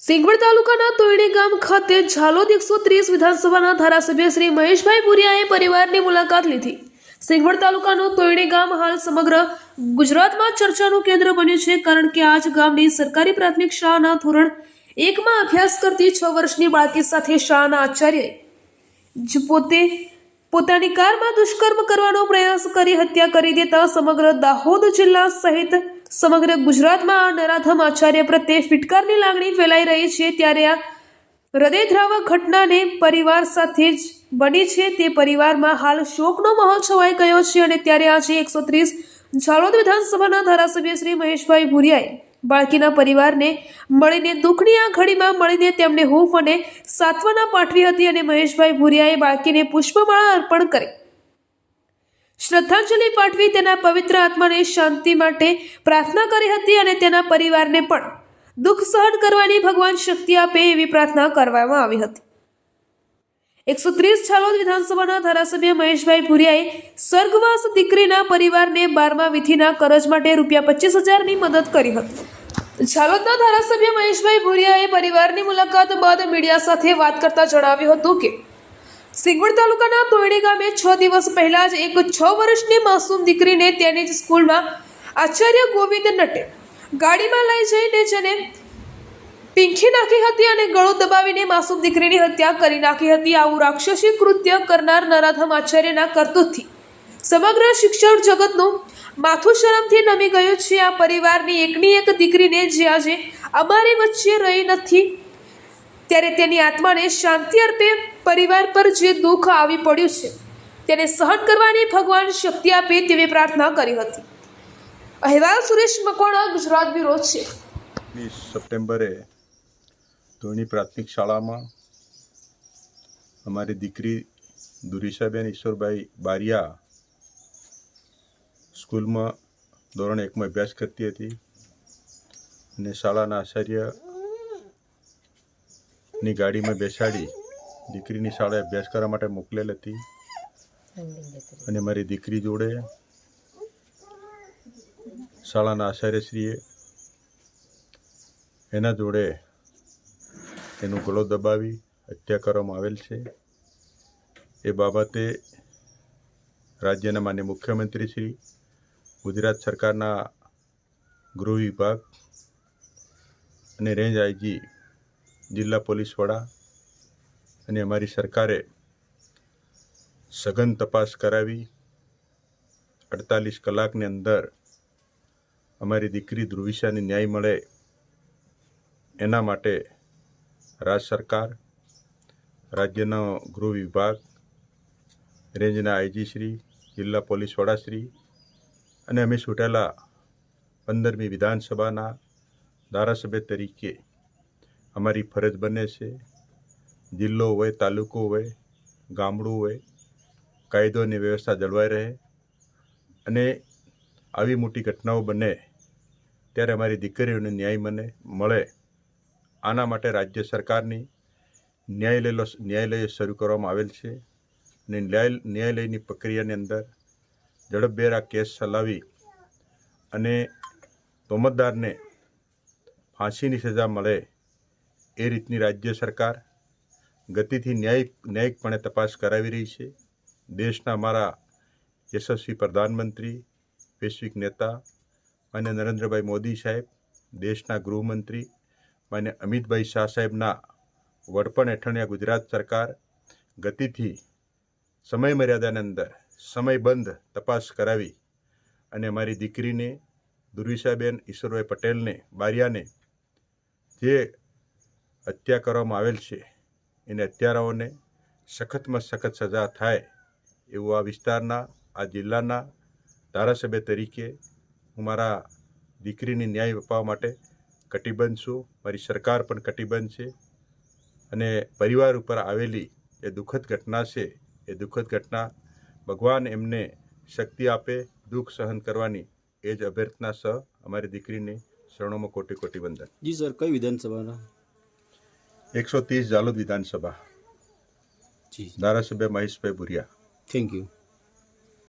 સિંગવડ તાલુકાના તોયડી ગામ ખાતે ઝાલોદ 130 વિધાનસભાના ધારાસભ્ય શ્રી મહેશભાઈ ભુરિયાએ પરિવારની મુલાકાત લીધી। સિંગવડ તાલુકાનું તોયડી ગામ હાલ સમગ્ર ગુજરાતમાં ચર્ચાનું કેન્દ્ર બન્યું છે, કારણ કે આ જ ગામની સરકારી પ્રાથમિક શાળાના ધોરણ 1માં અભ્યાસ કરતી 6 વર્ષની બાળકી સાથે શાળાના આચાર્યએ પોતાની કારમાં દુષ્કર્મ કરવાનો પ્રયાસ કરી હત્યા કરી દેતા સમગ્ર દાહોદ જિલ્લા સહિત સમગ્ર ગુજરાતમાં આ નરાધમ આચાર્ય પ્રત્યે ફિટકારની લાગણી ફેલાઈ રહી છે। ત્યારે આ હૃદયદ્રાવક ઘટનાને પરિવાર સાથે જ બની છે, તે પરિવારમાં હાલ શોકનો માહોલ છવાઈ ગયો છે। અને ત્યારે આજે 130 ઝાલોદ વિધાનસભાના ધારાસભ્ય શ્રી મહેશભાઈ ભુરિયાએ બાળકીના પરિવારને મળીને દુઃખની આ ઘડીમાં મળીને તેમને હૂંફ અને સાંત્વના પાઠવી હતી અને મહેશભાઈ ભુરિયાએ બાળકીને પુષ્પમાળા અર્પણ કરી શ્રદ્ધાંજલિ પાઠવી તેના પવિત્ર આત્માને શાંતિ માટે પ્રાર્થના કરી હતી અને તેના પરિવારને પણ દુઃખ સહન કરવાની ભગવાન શક્તિ આપે એવી પ્રાર્થના કરવામાં આવી હતી। 130 ઝાલોદ વિધાનસભાના ધારાસભ્ય મહેશભાઈ ભુરિયાએ સ્વર્ગવાસ દીકરીના પરિવારને 12મા વિધિના કરજ માટે ₹25,000ની મદદ કરી હતી। ઝાલોદના ધારાસભ્ય મહેશભાઈ ભુરિયાએ પરિવારની મુલાકાત બાદ મીડિયા સાથે વાત કરતા જણાવ્યું હતું કે સિંગવડ તાલુકાના તોયડી ગામે 6 દિવસ પહેલા જ એક 6 વર્ષની માસૂમ દીકરીને તેની જ સ્કૂલમાં આચાર્ય ગોવિંદ નટે ગાડીમાં લઈ જઈને જેને પીંખી નાખી હતી અને ગળું દબાવીને માસૂમ દીકરીની હત્યા કરી નાખી હતી। આવું રાક્ષસી કૃત્ય કરનાર નરાધમ આચાર્યના કરતૂતથી સમગ્ર શિક્ષણ જગતનું માથું શરમથી નમી ગયું છે। આ પરિવારની એકની એક દીકરીને જે આજે અમારી વચ્ચે રહી નથી, ત્યારે તેની આત્માને શાંતિ અર્પે, પરિવાર પર જે દુઃખ આવી પડ્યું છે તેને સહન કરવાની ભગવાન શક્તિ આપે તેવી પ્રાર્થના કરી હતી। અહેવાલ સુરેશ મકવાણા, ગુજરાત બ્યુરો છે। 20 સપ્ટેમ્બરે તોયડી પ્રાથમિક શાળામાં અમારી દીકરી દુરીશાબેન ઈશ્વરભાઈ બારિયા સ્કૂલમાં ધોરણ 1માં અભ્યાસ કરતી હતી અને શાળાના આચાર્યની ગાડીમાં બેસાડી દીકરીની શાળાએ અભ્યાસ કરવા માટે મોકલેલ હતી અને મારી દીકરી જોડે શાળાના આચાર્યશ્રીએ એના જોડે એનું ગળો દબાવી હત્યા કરવામાં આવેલ છે। એ બાબતે રાજ્યના માન્ય મુખ્યમંત્રી શ્રી, ગુજરાત સરકારના ગૃહ વિભાગ અને રેન્જ આઈજી, જિલ્લા પોલીસ વડા અને અમારી સરકારે સઘન તપાસ કરાવી 48 કલાકની અંદર અમારી દીકરી ધ્રુવિશાને ન્યાય મળે એના માટે રાજ્ય સરકાર, રાજ્યનો ગૃહ વિભાગ, રેન્જના આઈજી શ્રી, જિલ્લા પોલીસ વડાશ્રી અને અમે ચૂંટાયેલા 15મી વિધાનસભાના ધારાસભ્ય તરીકે અમારી ફરજ બને છે। જિલ્લો હોય, તાલુકો હોય, ગામડું હોય, કાયદો અને વ્યવસ્થા જળવાઈ રહે અને આવી મોટી ઘટનાઓ બને ત્યારે અમારી દીકરીઓને ન્યાય મળે, આના માટે રાજ્ય સરકારની ન્યાયાલય શરૂ કરવામાં આવેલ છે અને ન્યાયાલયની પ્રક્રિયાની અંદર ઝડપભેર આ કેસ ચલાવી અને તોમતદારને ફાંસીની સજા મળે એ રીતની રાજ્ય સરકાર ગતિથી ન્યાયિકપણે તપાસ કરાવી રહી છે। દેશના અમારા યશસ્વી પ્રધાનમંત્રી, વૈશ્વિક નેતા માન્ય નરેન્દ્રભાઈ મોદી સાહેબ, દેશના ગૃહમંત્રી માન્ય અમિતભાઈ શાહ સાહેબના વડપણ હેઠળની આ ગુજરાત સરકાર ગતિથી સમય મર્યાદાની અંદર સમયબંધ તપાસ કરાવી અને અમારી દીકરીને દુર્વિશાબેન ઈશ્વરભાઈ પટેલને બારિયાને જે હત્યા કરવામાં આવેલ છે એને હત્યારાઓને સખતમાં સખત સજા થાય એવું આ વિસ્તારના, આ જિલ્લાના ધારાસભ્ય તરીકે હું મારા દીકરીને ન્યાય અપાવવા માટે કટિબદ્ધ છું। મારી સરકાર પણ કટિબદ્ધ છે અને પરિવાર ઉપર આવેલી એ દુઃખદ ઘટના છે, એ દુઃખદ ઘટના ભગવાન એમને શક્તિ આપે દુઃખ સહન કરવાની એ જ અભ્યર્થના સહ અમારી દીકરીને શરણોમાં કોટી કોટી વંદન। જી સર, કઈ વિધાનસભાના? 130 ઝાલોદ વિધાનસભા, ધારાસભ્ય મહેશભાઈ ભુરિયા। Thank you.